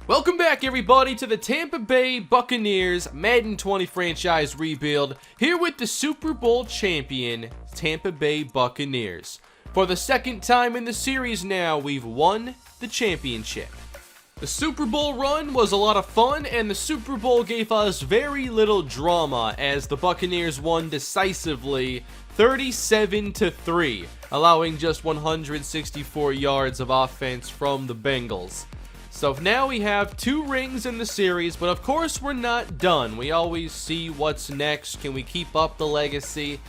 Welcome back, everybody, to the Tampa Bay Buccaneers Madden 20 franchise rebuild, here with the Super Bowl champion, Tampa Bay Buccaneers. For the second time in the series now, we've won the championship. The Super Bowl run was a lot of fun, and the Super Bowl gave us very little drama as the Buccaneers won decisively 37-3, allowing just 164 yards of offense from the Bengals. So now we have 2 rings in the series, but of course we're not done. We always see what's next. Can we keep up the legacy?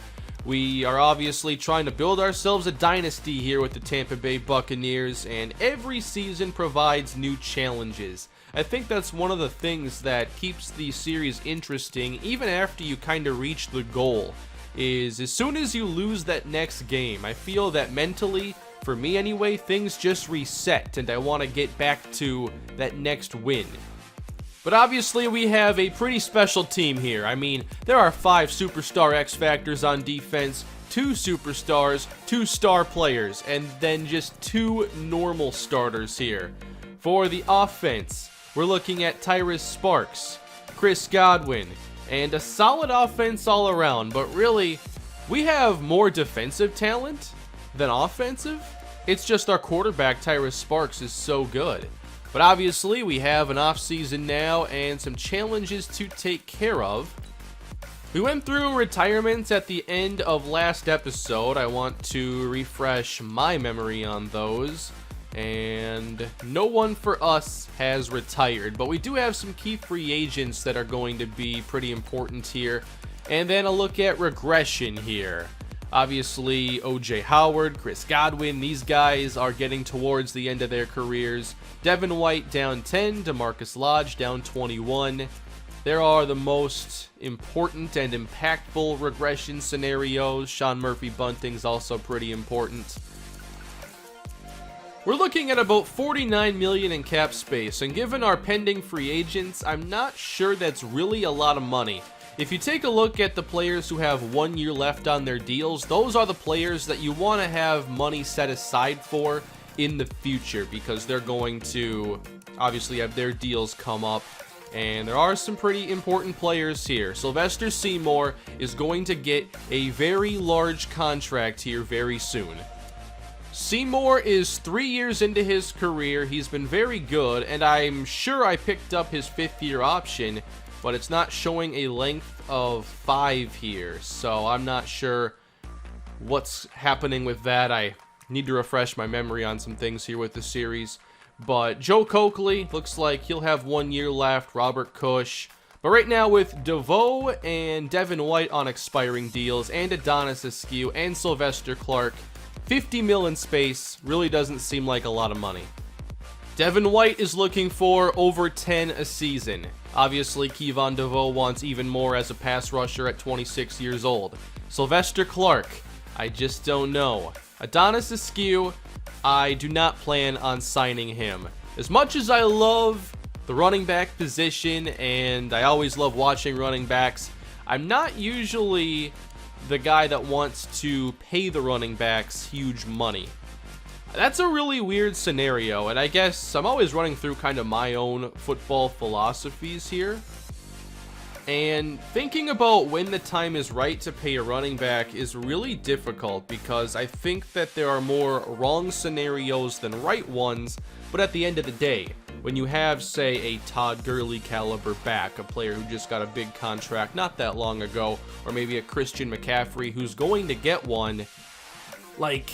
We are obviously trying to build ourselves a dynasty here with the Tampa Bay Buccaneers, and every season provides new challenges. I think that's one of the things that keeps the series interesting, even after you kind of reach the goal, is as soon as you lose that next game, I feel that mentally, for me anyway, things just reset, and I want to get back to that next win. But obviously we have a pretty special team here. I mean, there are 5 superstar X Factors on defense, 2 superstars, 2 star players, and then just 2 normal starters here. For the offense, we're looking at Tyrus Sparks, Chris Godwin, and a solid offense all around. But really, we have more defensive talent than offensive. It's just our quarterback, Tyrus Sparks, is so good. But obviously, we have an offseason now and some challenges to take care of. We went through retirements at the end of last episode. I want to refresh my memory on those. And no one for us has retired, but we do have some key free agents that are going to be pretty important here. And then a look at regression here. Obviously, O.J. Howard, Chris Godwin, these guys are getting towards the end of their careers. Devin White down 10, DeMarcus Lodge down 21. There are the most important and impactful regression scenarios. Sean Murphy-Bunting's also pretty important. We're looking at about $49 million in cap space, and given our pending free agents, I'm not sure that's really a lot of money. If you take a look at the players who have 1 year left on their deals, those are the players that you want to have money set aside for in the future, because they're going to obviously have their deals come up, and there are some pretty important players here. Sylvester Seymour is going to get a very large contract here very soon. Seymour is 3 years into his career. He's been very good, and I'm sure I picked up his 5th year option, but it's not showing a length of 5 here, so I'm not sure what's happening with that. I need to refresh my memory on some things here with the series. But Joe Coakley looks like he'll have 1 year left. Robert Cush. But right now with DeVoe and Devin White on expiring deals, and Adonis Askew and Sylvester Clark, $50 million in space really doesn't seem like a lot of money. Devin White is looking for over 10 a season. Obviously, Kevon DeVoe wants even more as a pass rusher at 26 years old. Sylvester Clark, I just don't know. Adonis Askew, I do not plan on signing him. As much as I love the running back position, and I always love watching running backs, I'm not usually the guy that wants to pay the running backs huge money. That's a really weird scenario, and I guess I'm always running through kind of my own football philosophies here. And thinking about when the time is right to pay a running back is really difficult, because I think that there are more wrong scenarios than right ones. But at the end of the day, when you have, say, a Todd Gurley caliber back, a player who just got a big contract not that long ago, or maybe a Christian McCaffrey who's going to get one, like,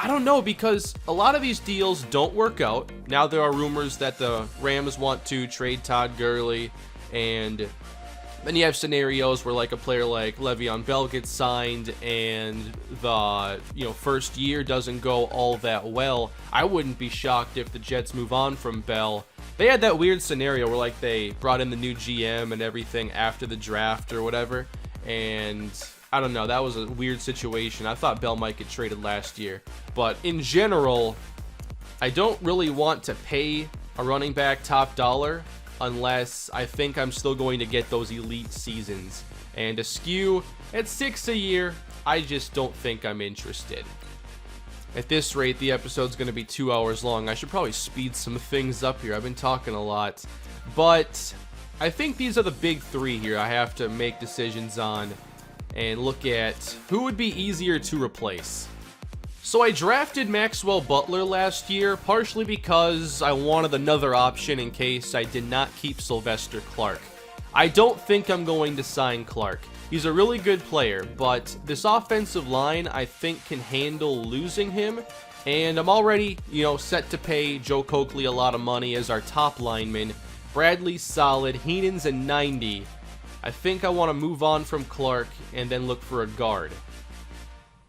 I don't know, because a lot of these deals don't work out. Now there are rumors that the Rams want to trade Todd Gurley, and then you have scenarios where like a player like Le'Veon Bell gets signed and the first year doesn't go all that well. I wouldn't be shocked if the Jets move on from Bell. They had that weird scenario where like they brought in the new GM and everything after the draft or whatever, and I don't know, that was a weird situation. I thought Bell might get traded last year. But in general, I don't really want to pay a running back top dollar unless I think I'm still going to get those elite seasons. And Askew at $6 a year, I just don't think I'm interested. At this rate, the episode's going to be 2 hours long. I should probably speed some things up here. I've been talking a lot. But I think these are the big three here I have to make decisions on and look at who would be easier to replace. So I drafted Maxwell Butler last year, partially because I wanted another option in case I did not keep Sylvester Clark. I don't think I'm going to sign Clark. He's a really good player, but this offensive line I think can handle losing him, and I'm already, set to pay Joe Coakley a lot of money as our top lineman. Bradley's solid, Heenan's a 90. I think I want to move on from Clark and then look for a guard.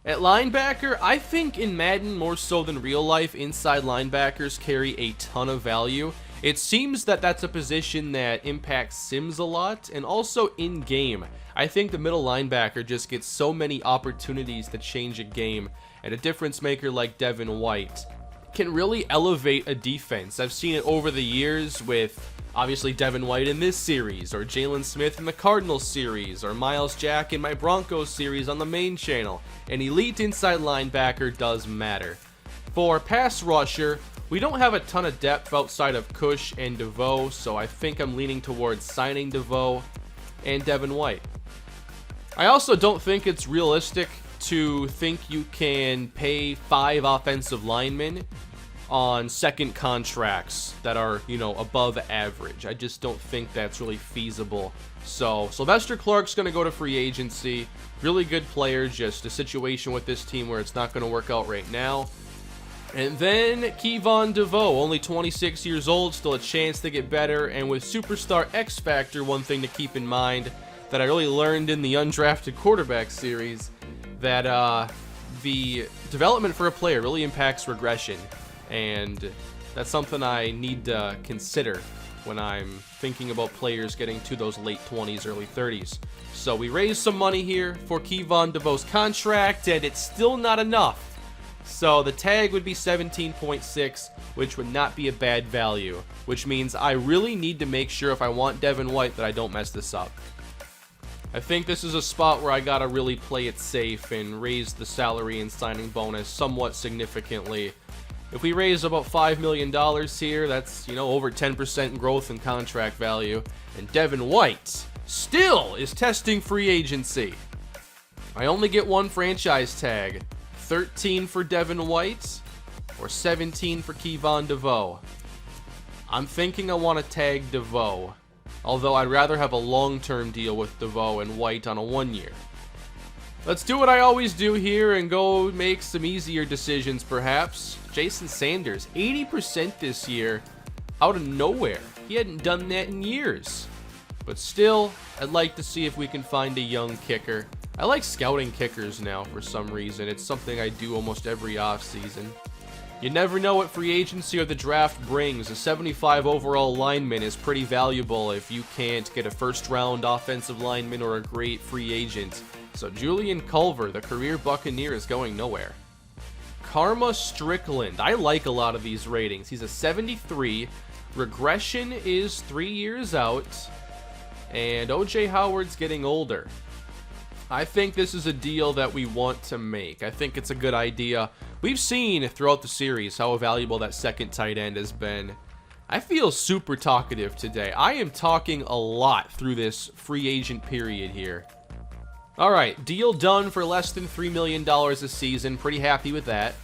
At linebacker, I think in Madden, more so than real life, inside linebackers carry a ton of value. It seems that that's a position that impacts sims a lot, and also in-game. I think the middle linebacker just gets so many opportunities to change a game, and a difference maker like Devin White can really elevate a defense. I've seen it over the years with obviously Devin White in this series, or Jalen Smith in the Cardinals series, or Miles Jack in my Broncos series on the main channel. An elite inside linebacker does matter. For pass rusher, we don't have a ton of depth outside of Cush and DeVoe, so I think I'm leaning towards signing DeVoe and Devin White. I also don't think it's realistic to think you can pay 5 offensive linemen on second contracts that are, above average. I just don't think that's really feasible. So Sylvester Clark's going to go to free agency. Really good player, just a situation with this team where it's not going to work out right now. And then Kayvon DeVoe, only 26 years old, still a chance to get better. And with Superstar X Factor, one thing to keep in mind that I really learned in the undrafted quarterback series, that the development for a player really impacts regression. And that's something I need to consider when I'm thinking about players getting to those late 20s, early 30s. So we raised some money here for Kayvon DeVoe's contract, and it's still not enough. So the tag would be 17.6, which would not be a bad value, which means I really need to make sure if I want Devin White that I don't mess this up. I think this is a spot where I gotta really play it safe and raise the salary and signing bonus somewhat significantly. If we raise about $5 million here, that's, over 10% growth in contract value. And Devin White still is testing free agency. I only get one franchise tag. 13 for Devin White or 17 for Kayvon DeVoe. I'm thinking I want to tag DeVoe, although I'd rather have a long-term deal with DeVoe and White on a 1-year. Let's do what I always do here and go make some easier decisions, perhaps. Jason Sanders, 80% this year, out of nowhere. He hadn't done that in years. But still, I'd like to see if we can find a young kicker. I like scouting kickers now for some reason. It's something I do almost every offseason. You never know what free agency or the draft brings. A 75 overall lineman is pretty valuable if you can't get a first-round offensive lineman or a great free agent. So Julian Culver, the career Buccaneer, is going nowhere. Karma Strickland. I like a lot of these ratings. He's a 73. Regression is 3 years out. And O.J. Howard's getting older. I think this is a deal that we want to make. I think it's a good idea. We've seen throughout the series how valuable that second tight end has been. I feel super talkative today. I am talking a lot through this free agent period here. All right, deal done for less than $3 million a season. Pretty happy with that.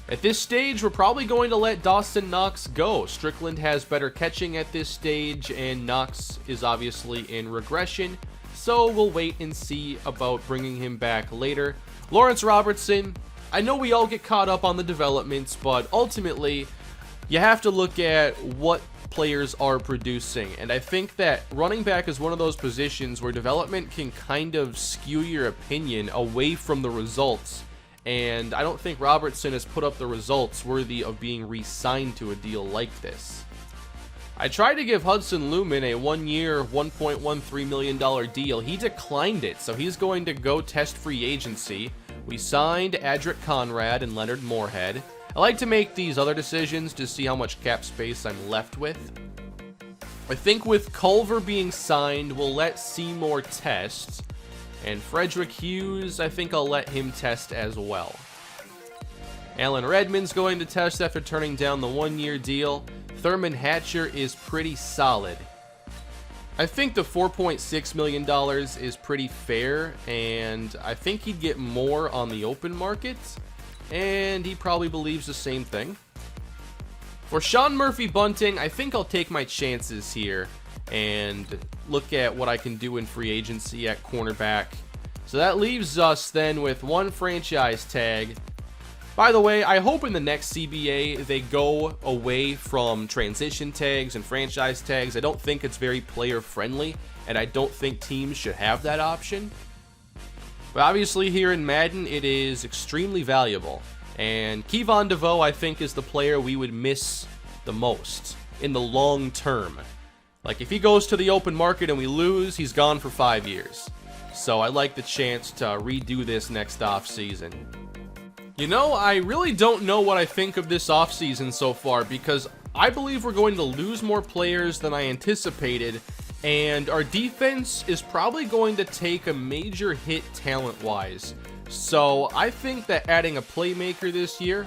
At this stage, we're probably going to let Dawson Knox go. Strickland has better catching at this stage, and Knox is obviously in regression. So we'll wait and see about bringing him back later. Lawrence Robertson, I know we all get caught up on the developments, but ultimately, you have to look at what players are producing. And I think that running back is one of those positions where development can kind of skew your opinion away from the results. And I don't think Robertson has put up the results worthy of being re-signed to a deal like this. I tried to give Hudson Lumen a 1-year, $1.13 million deal. He declined it, so he's going to go test free agency. We signed Adric Conrad and Leonard Moorhead. I like to make these other decisions to see how much cap space I'm left with. I think with Culver being signed, we'll let Seymour test. And Frederick Hughes, I think I'll let him test as well. Alan Redmond's going to test after turning down the 1-year deal. Thurman Hatcher is pretty solid. I think the $4.6 million is pretty fair, and I think he'd get more on the open market, and he probably believes the same thing. For Sean Murphy-Bunting, I think I'll take my chances here and look at what I can do in free agency at cornerback. So that leaves us then with one franchise tag. By the way, I hope in the next CBA they go away from transition tags and franchise tags. I don't think it's very player friendly, and I don't think teams should have that option. But obviously here in Madden, it is extremely valuable. And Kevon DeVoe, I think, is the player we would miss the most in the long term. Like, if he goes to the open market and we lose, he's gone for 5 years. So I like the chance to redo this next offseason. You know, I really don't know what I think of this offseason so far, because I believe we're going to lose more players than I anticipated, and our defense is probably going to take a major hit talent-wise. So I think that adding a playmaker this year,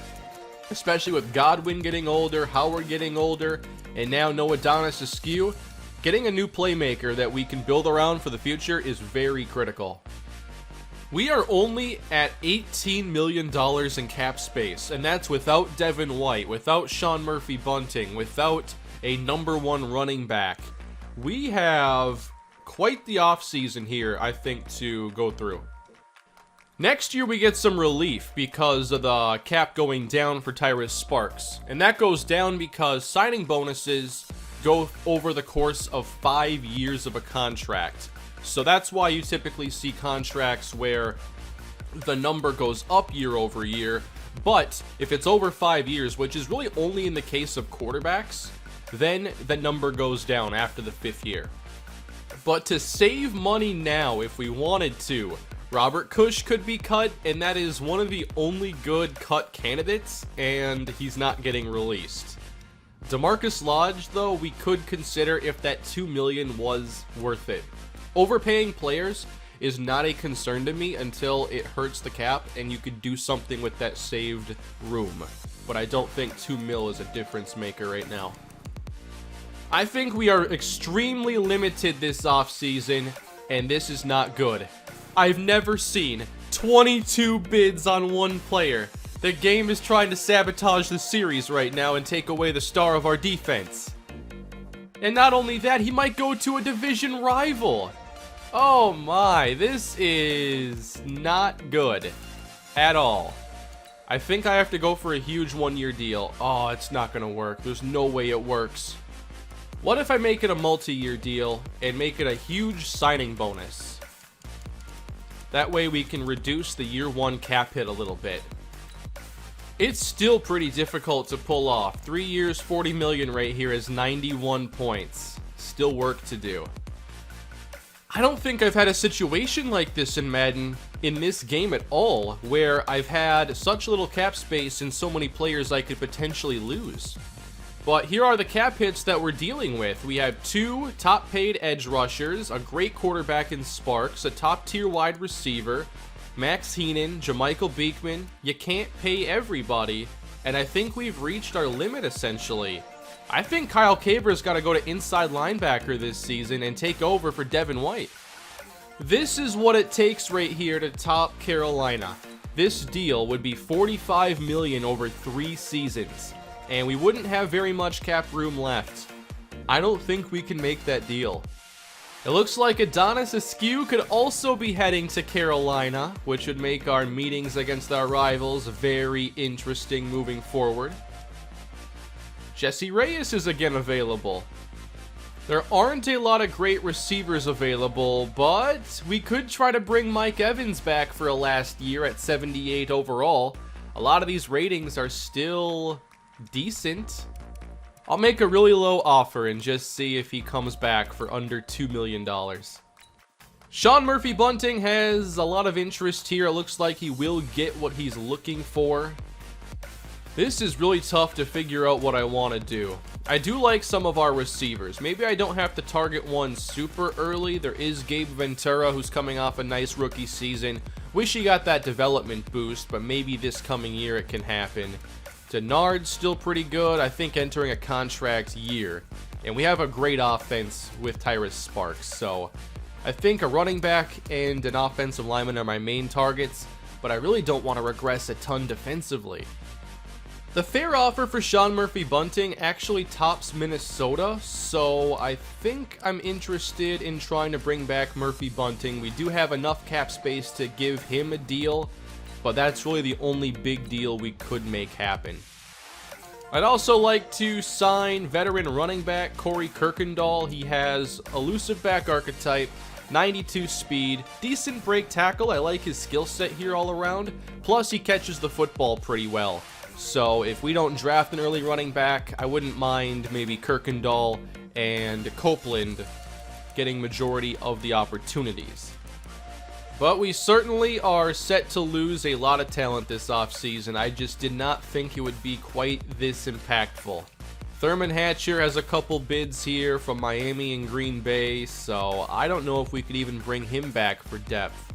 especially with Godwin getting older, Howard getting older, and now no Adonis Askew, getting a new playmaker that we can build around for the future is very critical. We are only at $18 million in cap space, and that's without Devin White, without Sean Murphy-Bunting, without a #1 running back. We have quite the offseason here, I think, to go through. Next year we get some relief because of the cap going down for Tyrus Sparks, and that goes down because signing bonuses go over the course of 5 years of a contract. So that's why you typically see contracts where the number goes up year over year, but if it's over 5 years, which is really only in the case of quarterbacks, then the number goes down after the 5th year. But to save money now, if we wanted to, Robert Cush could be cut, and that is one of the only good cut candidates, and he's not getting released. DeMarcus Lodge, though, we could consider if that $2 million was worth it. Overpaying players is not a concern to me until it hurts the cap and you could do something with that saved room. But I don't think $2 million is a difference maker right now. I think we are extremely limited this offseason, and this is not good. I've never seen 22 bids on one player. The game is trying to sabotage the series right now and take away the star of our defense. And not only that, he might go to a division rival. Oh my, this is not good at all. I think I have to go for a huge 1-year deal. Oh, it's not going to work. There's no way it works. What if I make it a multi-year deal and make it a huge signing bonus? That way we can reduce the year 1 cap hit a little bit. It's still pretty difficult to pull off. 3 years, $40 million right here is 91 points. Still work to do. I don't think I've had a situation like this in Madden in this game at all, where I've had such little cap space and so many players I could potentially lose. But here are the cap hits that we're dealing with. We have 2 top-paid edge rushers, a great quarterback in Sparks, a top-tier wide receiver, Max Heenan, Jamichael Beekman. You can't pay everybody, and I think we've reached our limit essentially. I think Kyle Caber's got to go to inside linebacker this season and take over for Devin White. This is what it takes right here to top Carolina. This deal would be $45 million over 3 seasons, and we wouldn't have very much cap room left. I don't think we can make that deal. It looks like Adonis Askew could also be heading to Carolina, which would make our meetings against our rivals very interesting moving forward. Jesse Reyes is again available. There aren't a lot of great receivers available, but we could try to bring Mike Evans back for a last year at 78 overall. A lot of these ratings are still decent. I'll make a really low offer and just see if he comes back for under $2 million. Sean Murphy-Bunting has a lot of interest here. It looks like he will get what he's looking for. This is really tough to figure out what I want to do. I do like some of our receivers. Maybe I don't have to target one super early. There is Gabe Ventura, who's coming off a nice rookie season. Wish he got that development boost, but maybe this coming year it can happen. Denard's still pretty good, I think entering a contract year. And we have a great offense with Tyrus Sparks, so I think a running back and an offensive lineman are my main targets, but I really don't want to regress a ton defensively. The fair offer for Sean Murphy-Bunting actually tops Minnesota, so I think I'm interested in trying to bring back Murphy-Bunting. We do have enough cap space to give him a deal, but that's really the only big deal we could make happen. I'd also like to sign veteran running back Corey Kirkendall. He has elusive back archetype, 92 speed, decent break tackle. I like his skill set here all around. Plus, he catches the football pretty well. So if we don't draft an early running back, I wouldn't mind maybe Kirkendall and Copeland getting majority of the opportunities. But we certainly are set to lose a lot of talent this offseason. I just did not think it would be quite this impactful. Thurman Hatcher has a couple bids here from Miami and Green Bay, so I don't know if we could even bring him back for depth.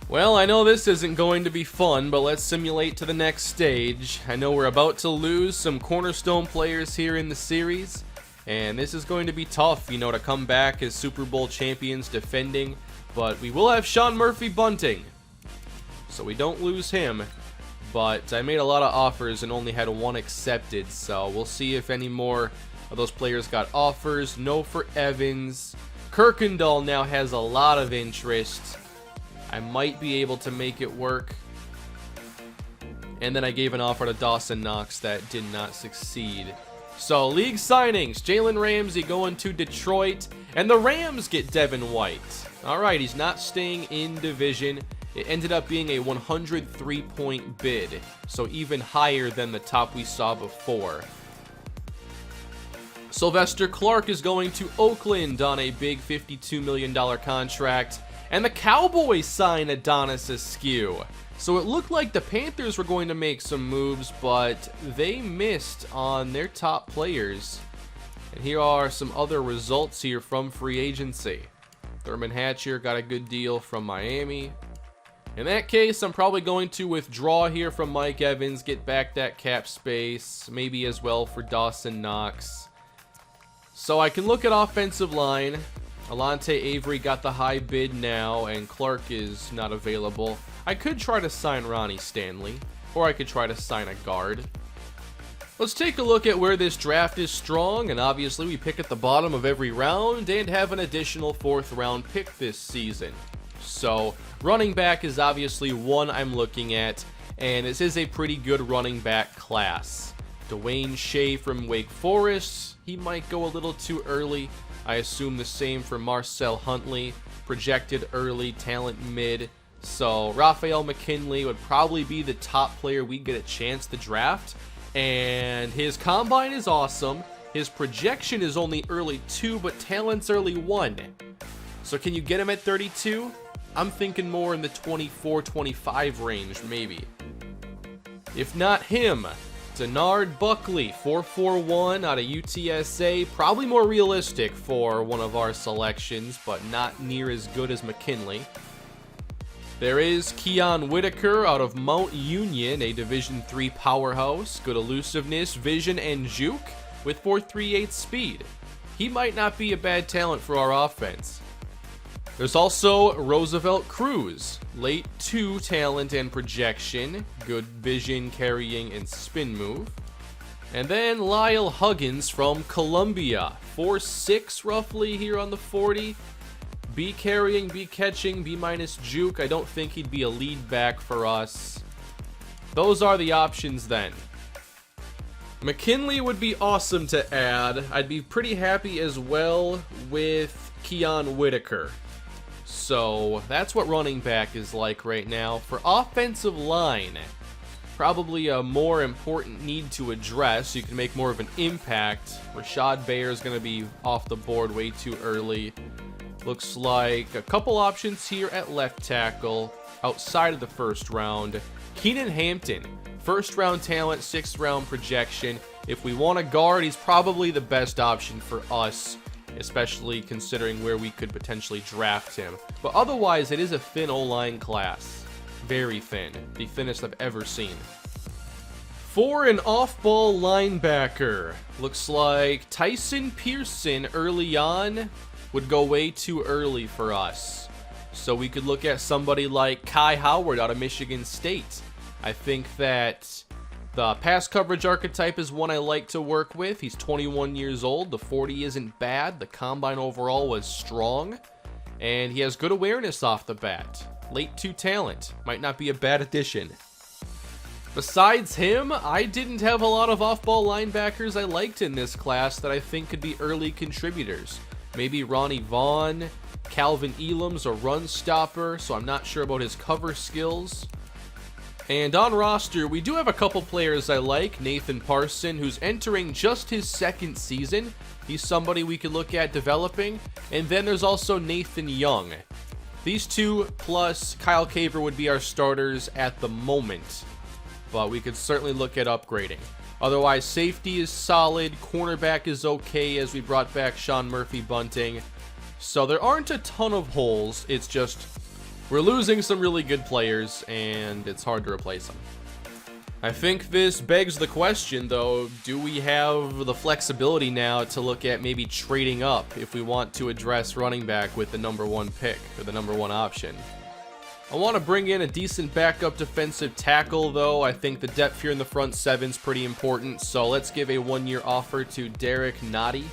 Well, I know this isn't going to be fun, but let's simulate to the next stage. I know we're about to lose some cornerstone players here in the series, and this is going to be tough, to come back as Super Bowl champions defending. But we will have Sean Murphy-Bunting, so we don't lose him. But I made a lot of offers and only had one accepted, so we'll see if any more of those players got offers. No for Evans. Kirkendall now has a lot of interest. I might be able to make it work. And then I gave an offer to Dawson Knox that did not succeed. So, league signings, Jalen Ramsey going to Detroit, and the Rams get Devin White. Alright, he's not staying in division. It ended up being a 103-point bid, so even higher than the top we saw before. Sylvester Clark is going to Oakland on a big $52 million contract, and the Cowboys sign Adonis Askew. So it looked like the Panthers were going to make some moves, but they missed on their top players. And here are some other results here from free agency. Thurman Hatcher got a good deal from Miami. In that case, I'm probably going to withdraw here from Mike Evans, get back that cap space, maybe as well for Dawson Knox. So I can look at offensive line. Alante Avery got the high bid now, and Clark is not available. I could try to sign Ronnie Stanley, or I could try to sign a guard. Let's take a look at where this draft is strong, and obviously we pick at the bottom of every round and have an additional 4th round pick this season. So, running back is obviously one I'm looking at, and this is a pretty good running back class. Dwayne Shea from Wake Forest, he might go a little too early. I assume the same for Marcel Huntley, projected early, talent mid. So Raphael McKinley would probably be the top player we get a chance to draft. And his combine is awesome. His projection is only early 2, but talent's early 1. So can you get him at 32? I'm thinking more in the 24-25 range, maybe. If not him, Denard Buckley, 4.41 out of UTSA. Probably more realistic for one of our selections, but not near as good as McKinley. There is Keon Whitaker out of Mount Union, a Division III powerhouse. Good elusiveness, vision, and juke with 4.38 speed. He might not be a bad talent for our offense. There's also Roosevelt Cruz, late 2 talent and projection, good vision, carrying, and spin move. And then Lyle Huggins from Columbia, 4.6 roughly here on the 40. B carrying, B catching, B minus juke. I don't think he'd be a lead back for us. Those are the options then. McKinley would be awesome to add. I'd be pretty happy as well with Keon Whitaker. So that's what running back is like right now. For offensive line, probably a more important need to address so you can make more of an impact. Rashad Baer is going to be off the board way too early. Looks like a couple options here at left tackle outside of the 1st round. Keenan Hampton, 1st round talent, 6th round projection. If we want a guard, he's probably the best option for us especially considering where we could potentially draft him. But otherwise, it is a thin O-line class. Very thin. The thinnest I've ever seen. For an off-ball linebacker, looks like Tyson Pearson early on would go way too early for us. So we could look at somebody like Kai Howard out of Michigan State. I think that the pass coverage archetype is one I like to work with. He's 21 years old. The 40 isn't bad. The combine overall was strong. And he has good awareness off the bat. Late 2 talent. Might not be a bad addition. Besides him, I didn't have a lot of off-ball linebackers I liked in this class that I think could be early contributors. Maybe Ronnie Vaughn, Calvin Elam's a run stopper, so I'm not sure about his cover skills. And on roster, we do have a couple players I like. Nathan Parson, who's entering just his 2nd season. He's somebody we could look at developing. And then there's also Nathan Young. These two plus Kyle Caver would be our starters at the moment, but we could certainly look at upgrading. Otherwise, safety is solid, cornerback is okay as we brought back Sean Murphy-Bunting. So there aren't a ton of holes, it's just we're losing some really good players and it's hard to replace them. I think this begs the question though, do we have the flexibility now to look at maybe trading up if we want to address running back with the number 1 pick or the number 1 option? I want to bring in a decent backup defensive tackle though. I think the depth here in the front 7 is pretty important, so let's give a 1-year offer to Derek Nottie.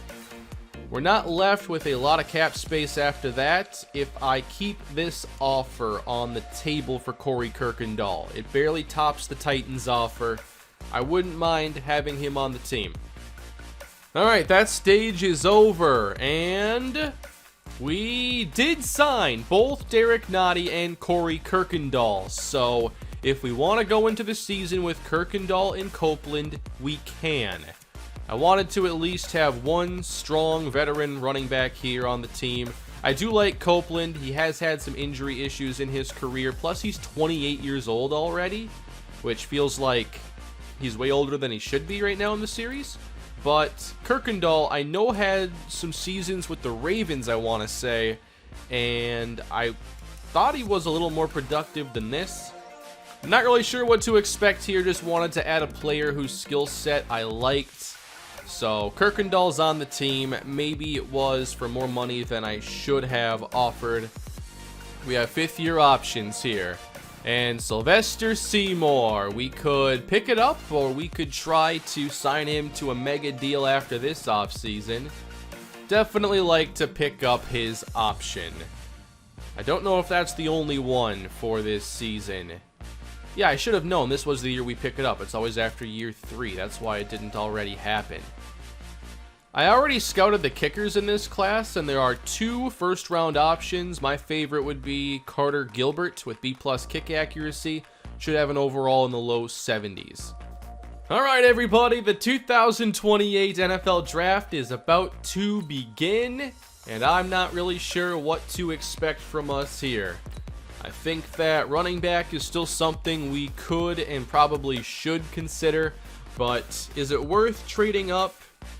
We're not left with a lot of cap space after that. If I keep this offer on the table for Corey Kirkendall, it barely tops the Titans offer. I wouldn't mind having him on the team. Alright, that stage is over, and we did sign both Derek Nottie and Corey Kirkendall. So if we want to go into the season with Kirkendall and Copeland, we can. I wanted to at least have one strong veteran running back here on the team. I do like Copeland. He has had some injury issues in his career. Plus, he's 28 years old already, which feels like he's way older than he should be right now in the series. But Kirkendall, I know, had some seasons with the Ravens, I want to say, and I thought he was a little more productive than this. I'm not really sure what to expect here. Just wanted to add a player whose skill set I liked. So Kirkendall's on the team. Maybe it was for more money than I should have offered. We have 5th-year options here. And Sylvester Seymour, we could pick it up or we could try to sign him to a mega deal after this offseason. Definitely like to pick up his option. I don't know if that's the only one for this season. Yeah, I should have known this was the year we pick it up. It's always after year 3. That's why it didn't already happen. I already scouted the kickers in this class, and there are 2 first-round options. My favorite would be Carter Gilbert with B+ kick accuracy. Should have an overall in the low 70s. Alright everybody, the 2028 NFL Draft is about to begin, and I'm not really sure what to expect from us here. I think that running back is still something we could and probably should consider, but is it worth trading up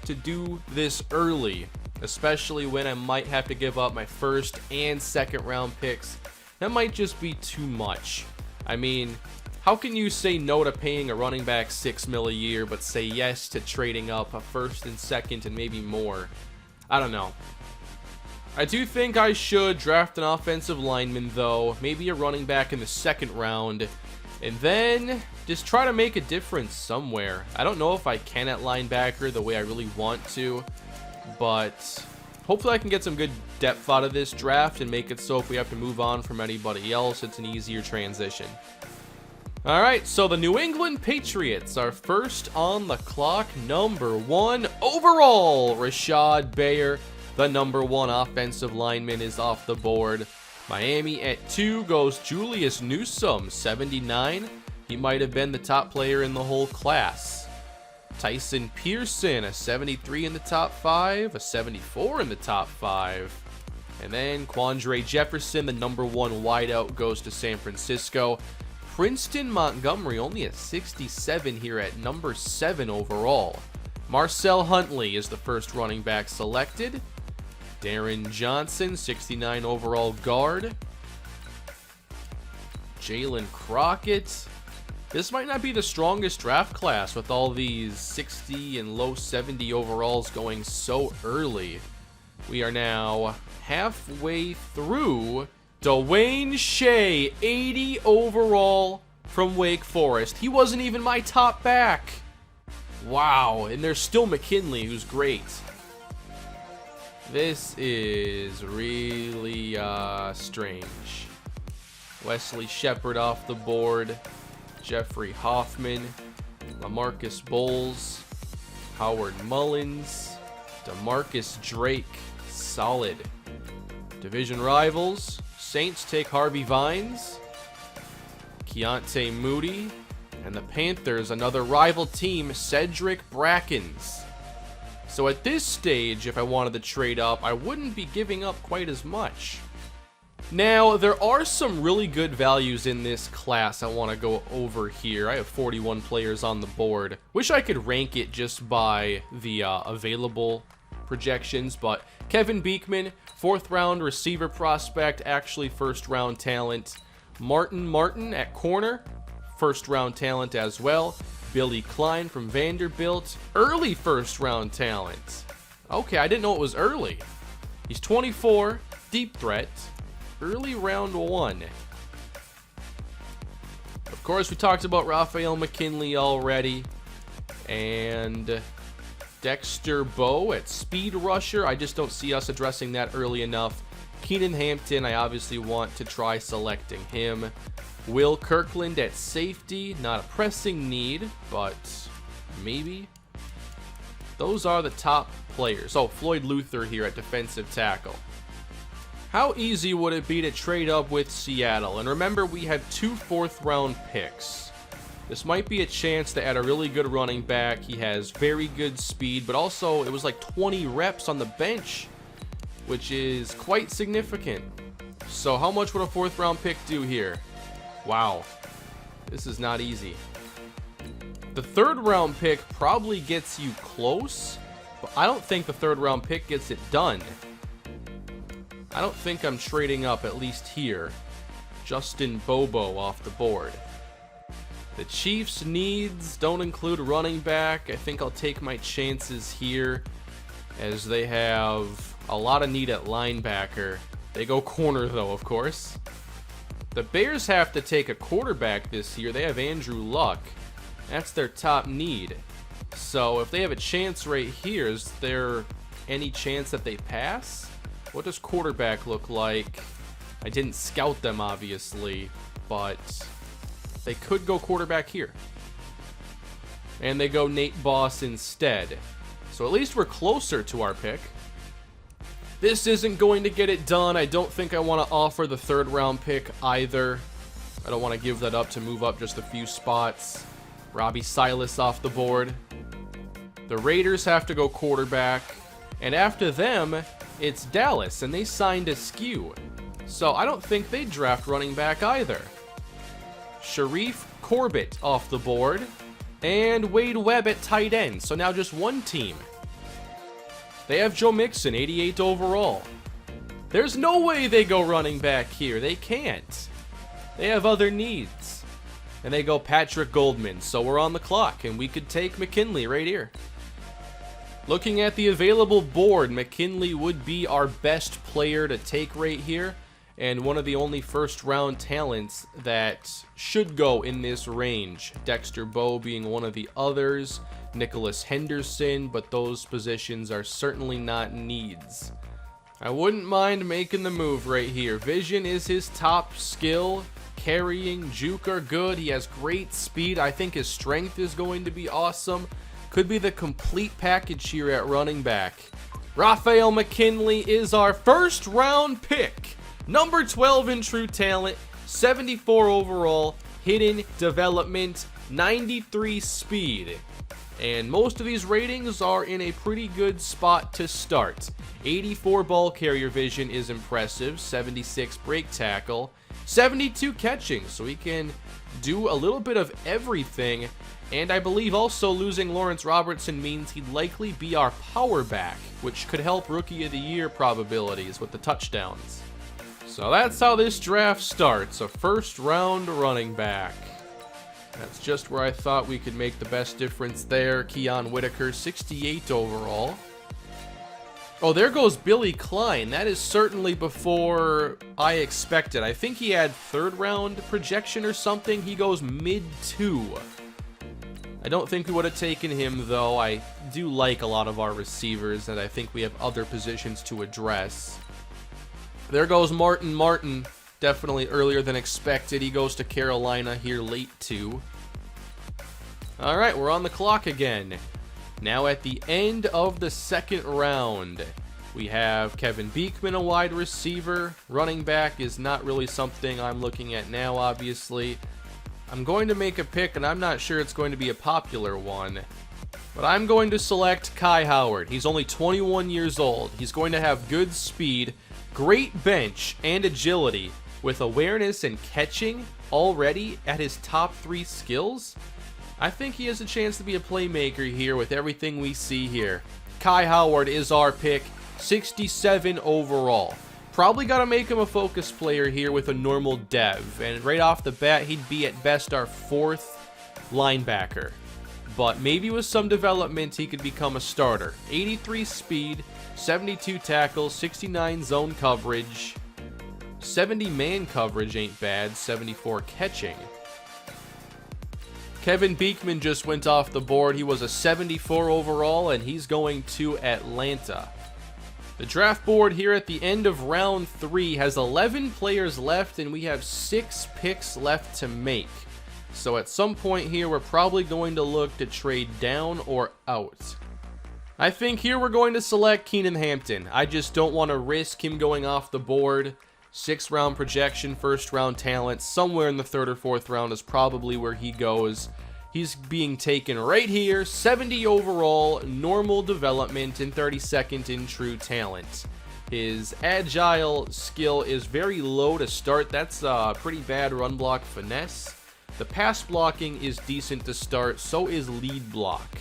to do this early, especially when I might have to give up my 1st and 2nd round picks? That might just be too much. I mean, how can you say no to paying a running back $6 million a year, but say yes to trading up a 1st and 2nd and maybe more? I don't know. I do think I should draft an offensive lineman though, maybe a running back in the 2nd round, and then just try to make a difference somewhere. I don't know if I can at linebacker the way I really want to, but hopefully I can get some good depth out of this draft and make it so if we have to move on from anybody else, it's an easier transition. Alright, so the New England Patriots are first on the clock, number 1 overall. Rashad Bayer, the number 1 offensive lineman, is off the board. Miami at 2 goes Julius Newsome, 79. He might have been the top player in the whole class. Tyson Pearson, a 73 in the top 5, a 74 in the top 5. And then Quandre Jefferson, the number 1 wideout, goes to San Francisco. Princeton Montgomery, only a 67 here at number 7 overall. Marcel Huntley is the first running back selected. Darren Johnson, 69 overall guard. Jalen Crockett. This might not be the strongest draft class with all these 60 and low 70 overalls going so early. We are now halfway through. Dwayne Shea, 80 overall from Wake Forest. He wasn't even my top back. Wow, and there's still McKinley, who's great. This is really strange. Wesley Shepard off the board. Jeffrey Hoffman. LaMarcus Bowles. Howard Mullins. DeMarcus Drake. Solid. Division rivals. Saints take Harvey Vines. Keontae Moody. And the Panthers, another rival team, Cedric Brackens. So at this stage, if I wanted to trade up, I wouldn't be giving up quite as much. Now, there are some really good values in this class I want to go over here. I have 41 players on the board. Wish I could rank it just by the available projections, but Kevin Beekman, 4th round receiver prospect, actually 1st round talent. Martin at corner, 1st round talent as well. Billy Klein from Vanderbilt, early 1st round talent. Okay, I didn't know it was early. He's 24, deep threat, early round 1. Of course, we talked about Raphael McKinley already. And Dexter Bowe at speed rusher. I just don't see us addressing that early enough. Keenan Hampton, I obviously want to try selecting him. Will Kirkland at safety, not a pressing need, but maybe. Those are the top players. Oh, Floyd Luther here at defensive tackle. How easy would it be to trade up with Seattle? And remember, we have 2 4th round picks. This might be a chance to add a really good running back. He has very good speed, but also it was like 20 reps on the bench, which is quite significant. So how much would a 4th round pick do here? Wow, this is not easy. The 3rd round pick probably gets you close, but I don't think the 3rd round pick gets it done. I don't think I'm trading up, at least here. Justin Bobo off the board. The Chiefs' needs don't include running back. I think I'll take my chances here, as they have a lot of need at linebacker. They go corner though, of course. The Bears have to take a quarterback this year. They have Andrew Luck. That's their top need. So if they have a chance right here, is there any chance that they pass? What does quarterback look like? I didn't scout them, obviously, but they could go quarterback here. And they go Nate Boss instead. So at least we're closer to our pick. This isn't going to get it done. I don't think I want to offer the 3rd round pick either. I don't want to give that up to move up just a few spots. Robbie Silas off the board. The Raiders have to go quarterback. And after them, it's Dallas, and they signed Askew. So I don't think they draft running back either. Sharif Corbett off the board. And Wade Webb at tight end. So now just one team. They have Joe Mixon, 88 overall. There's no way they go running back here. They can't. They have other needs. And they go Patrick Goldman. So we're on the clock, and we could take McKinley right here. Looking at the available board, McKinley would be our best player to take right here, and one of the only 1st round talents that should go in this range. Dexter Bowe being one of the others. Nicholas Henderson, but those positions are certainly not needs. I wouldn't mind making the move right here. Vision is his top skill. Carrying, juke are good. He has great speed. I think his strength is going to be awesome. Could be the complete package here at running back. Raphael McKinley is our 1st round pick. Number 12 in true talent, 74 overall, hidden development, 93 speed. And most of these ratings are in a pretty good spot to start. 84 ball carrier vision is impressive, 76 break tackle, 72 catching, so he can do a little bit of everything. And I believe also losing Lawrence Robertson means he'd likely be our power back, which could help Rookie of the Year probabilities with the touchdowns. So that's how this draft starts, a first-round running back. That's just where I thought we could make the best difference there. Keon Whitaker, 68 overall. Oh, there goes Billy Klein. That is certainly before I expected. I think he had third-round projection or something. He goes mid-2. I don't think we would have taken him, though. I do like a lot of our receivers, and I think we have other positions to address. There goes Martin. Definitely earlier than expected. He goes to Carolina here late, too. All right, we're on the clock again. Now at the end of the second round, we have Kevin Beekman, a wide receiver. Running back is not really something I'm looking at now, obviously. I'm going to make a pick, and I'm not sure it's going to be a popular one. But I'm going to select Kai Howard. He's only 21 years old. He's going to have good speed, great bench, and agility, with awareness and catching already at his top 3 skills. I think he has a chance to be a playmaker here with everything we see here. Kai Howard is our pick, 67 overall. Probably got to make him a focus player here with a normal dev. And right off the bat, he'd be at best our 4th linebacker. But maybe with some development, he could become a starter. 83 speed, 72 tackles, 69 zone coverage, 70 man coverage ain't bad, 74 catching. Kevin Beekman just went off the board. He was a 74 overall, and he's going to Atlanta. The draft board here at the end of round 3 has 11 players left, and we have 6 picks left to make. So at some point here, we're probably going to look to trade down or out. I think here we're going to select Keenan Hampton. I just don't want to risk him going off the board. 6th round projection, 1st round talent, somewhere in the 3rd or 4th round is probably where he goes. He's being taken right here, 70 overall, normal development, and 32nd in true talent. His agile skill is very low to start. That's a pretty bad run block finesse. The pass blocking is decent to start, so is lead block.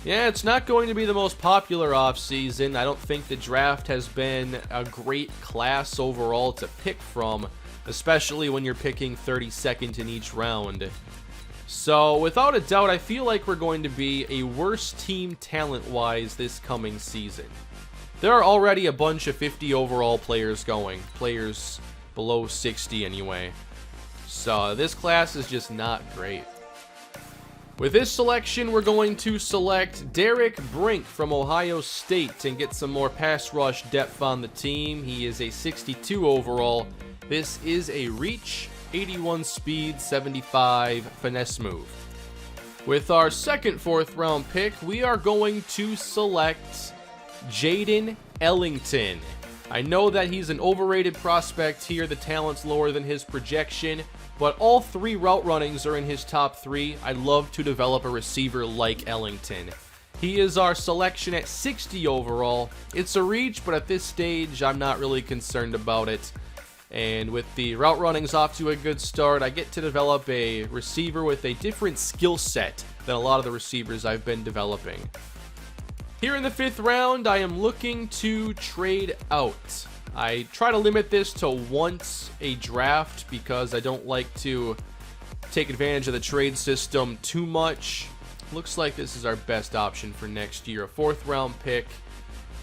Yeah, it's not going to be the most popular offseason. I don't think the draft has been a great class overall to pick from, especially when you're picking 32nd in each round. So, without a doubt, I feel like we're going to be a worse team talent-wise this coming season. There are already a bunch of 50 overall players going. Players below 60 anyway. So, this class is just not great. With this selection, we're going to select Derek Brink from Ohio State and get some more pass rush depth on the team. He is a 62 overall. This is a reach, 81 speed, 75 finesse move. With our second 4th round pick, we are going to select Jaden Ellington. I know that he's an overrated prospect here. The talent's lower than his projection, but all 3 route runnings are in his top 3. I'd love to develop a receiver like Ellington. He is our selection at 60 overall. It's a reach, but at this stage, I'm not really concerned about it. And with the route runnings off to a good start, I get to develop a receiver with a different skill set than a lot of the receivers I've been developing. Here in the 5th round, I am looking to trade out. I try to limit this to once a draft because I don't like to take advantage of the trade system too much. Looks like this is our best option for next year. A 4th round pick.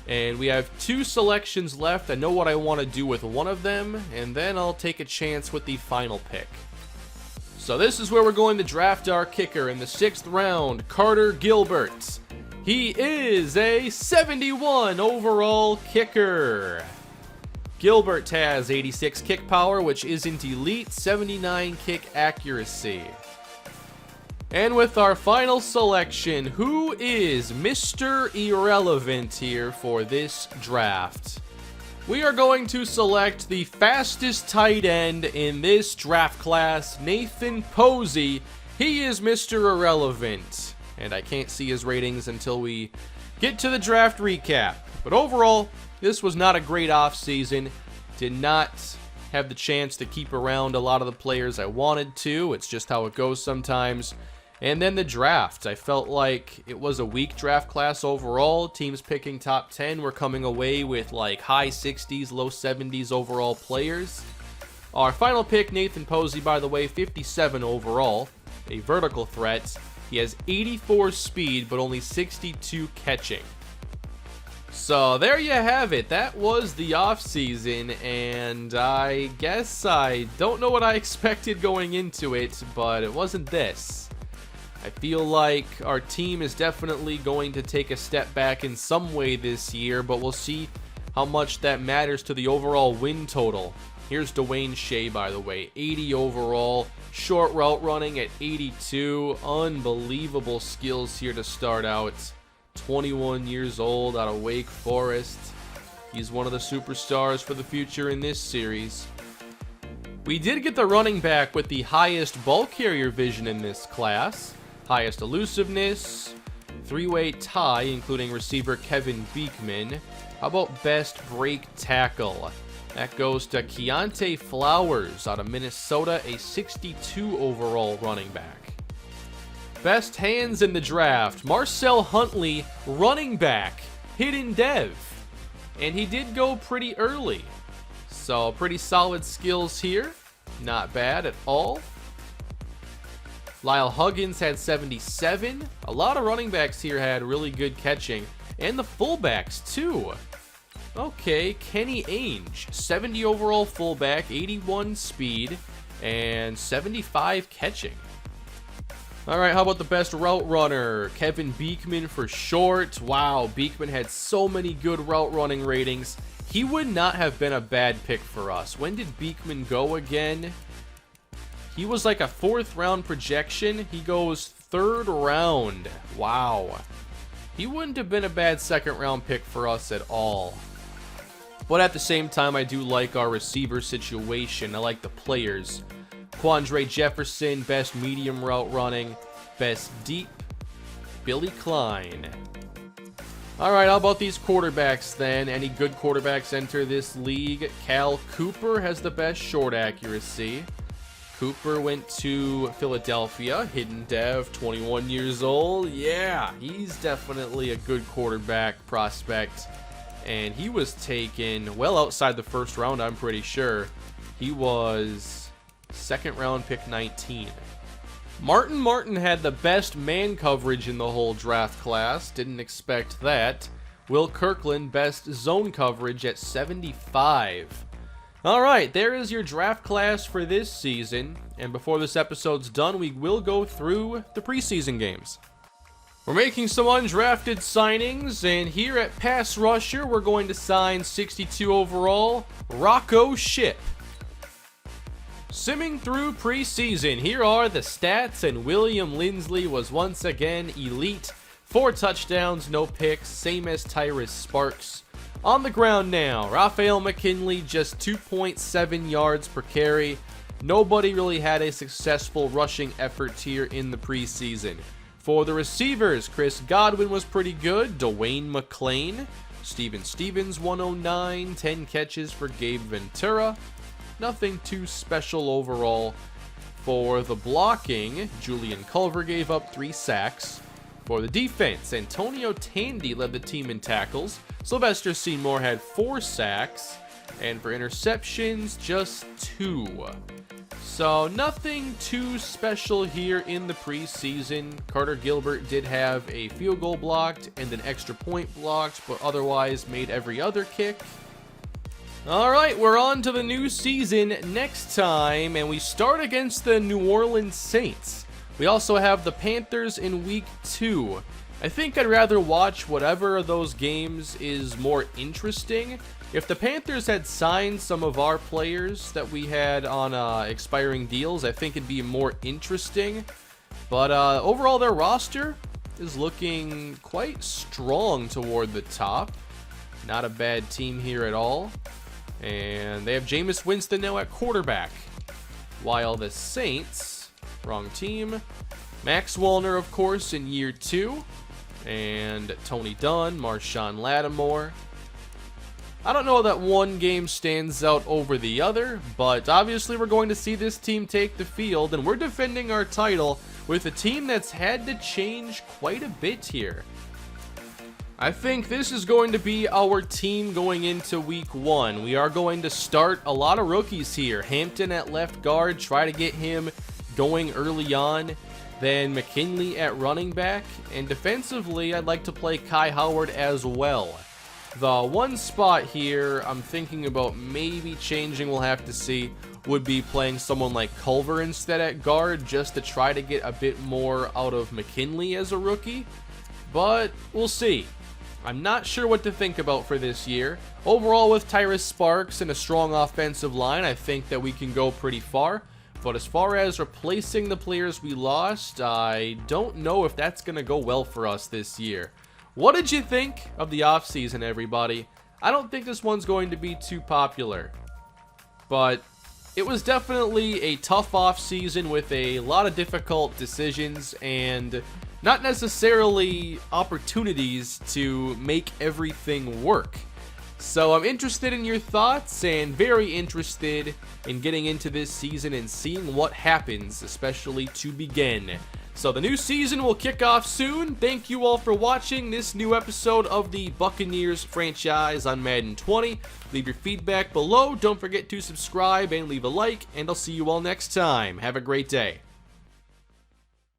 And we have 2 selections left. I know what I want to do with one of them, and then I'll take a chance with the final pick. So this is where we're going to draft our kicker in the 6th round, Carter Gilbert. He is a 71 overall kicker. Gilbert has 86 kick power, which isn't elite, 79 kick accuracy. And with our final selection, who is Mr. Irrelevant here for this draft? We are going to select the fastest tight end in this draft class, Nathan Posey. He is Mr. Irrelevant, and I can't see his ratings until we get to the draft recap. But overall, this was not a great offseason. Did not have the chance to keep around a lot of the players I wanted to. It's just how it goes sometimes. And then the draft. I felt like it was a weak draft class overall. Teams picking top 10 were coming away with like high 60s, low 70s overall players. Our final pick, Nathan Posey, by the way, 57 overall, a vertical threat. He has 84 speed, but only 62 catching. So there you have it. That was the offseason, and I guess I don't know what I expected going into it, but it wasn't this. I feel like our team is definitely going to take a step back in some way this year, but we'll see how much that matters to the overall win total. Here's Dwayne Shea, by the way, 80 overall, short route running at 82, unbelievable skills here to start out. 21 years old out of Wake Forest. He's one of the superstars for the future in this series. We did get the running back with the highest ball carrier vision in this class, highest elusiveness, three-way tie, including receiver Kevin Beekman. How about best break tackle? That goes to Keontae Flowers out of Minnesota, a 62 overall running back. Best hands in the draft, Marcel Huntley, running back, hidden dev. And he did go pretty early. So pretty solid skills here. Not bad at all. Lyle Huggins had 77. A lot of running backs here had really good catching. And the fullbacks too. Okay, Kenny Ainge, 70 overall fullback, 81 speed, and 75 catching. Alright, how about the best route runner? Kevin Beekman for short. Wow, Beekman had so many good route running ratings. He would not have been a bad pick for us. When did Beekman go again? He was like a 4th round projection. He goes 3rd round. Wow. He wouldn't have been a bad 2nd round pick for us at all. But at the same time, I do like our receiver situation. I like the players. Quandre Jefferson, best medium route running. Best deep, Billy Klein. Alright, how about these quarterbacks then? Any good quarterbacks enter this league? Cal Cooper has the best short accuracy. Cooper went to Philadelphia, hidden dev, 21 years old. Yeah, he's definitely a good quarterback prospect. And he was taken well outside the 1st round, I'm pretty sure. He was 2nd round pick 19. Martin had the best man coverage in the whole draft class. Didn't expect that. Will Kirkland, best zone coverage at 75. Alright, there is your draft class for this season. And before this episode's done, we will go through the preseason games. We're making some undrafted signings, and here at Pass Rusher, we're going to sign 62 overall, Rocco Ship. Simming through preseason, here are the stats, and William Lindsley was once again elite. 4 touchdowns, no picks, same as Tyrus Sparks. On the ground now, Raphael McKinley, just 2.7 yards per carry. Nobody really had a successful rushing effort here in the preseason. For the receivers, Chris Godwin was pretty good. Dwayne McClain. Steven Stevens, 109. 10 catches for Gabe Ventura. Nothing too special overall. For the blocking, Julian Culver gave up 3 sacks. For the defense, Antonio Tandy led the team in tackles. Sylvester Seymour had 4 sacks. And for interceptions, just 2. So nothing too special here in the preseason. Carter Gilbert did have a field goal blocked and an extra point blocked, but otherwise made every other kick. Alright, we're on to the new season next time, and we start against the New Orleans Saints. We also have the Panthers in week 2. I think I'd rather watch whatever of those games is more interesting. If the Panthers had signed some of our players that we had on expiring deals, I think it'd be more interesting. But overall, their roster is looking quite strong toward the top. Not a bad team here at all. And they have Jameis Winston now at quarterback. While the Saints, wrong team, Max Wallner, of course, in year 2. And Tony Dunn, Marshawn Lattimore. I don't know that one game stands out over the other, but obviously we're going to see this team take the field, and we're defending our title with a team that's had to change quite a bit here. I think this is going to be our team going into week 1. We are going to start a lot of rookies here. Hampton at left guard, try to get him going early on. Then McKinley at running back. And defensively, I'd like to play Kai Howard as well. The one spot here I'm thinking about maybe changing, we'll have to see, would be playing someone like Culver instead at guard, just to try to get a bit more out of McKinley as a rookie. But we'll see. I'm not sure what to think about for this year. Overall, with Tyrus Sparks and a strong offensive line, I think that we can go pretty far. But as far as replacing the players we lost, I don't know if that's going to go well for us this year. What did you think of the offseason, everybody? I don't think this one's going to be too popular. But it was definitely a tough offseason with a lot of difficult decisions and not necessarily opportunities to make everything work. So I'm interested in your thoughts and very interested in getting into this season and seeing what happens, especially to begin. So the new season will kick off soon. Thank you all for watching this new episode of the Buccaneers franchise on Madden 20. Leave your feedback below. Don't forget to subscribe and leave a like, and I'll see you all next time. Have a great day.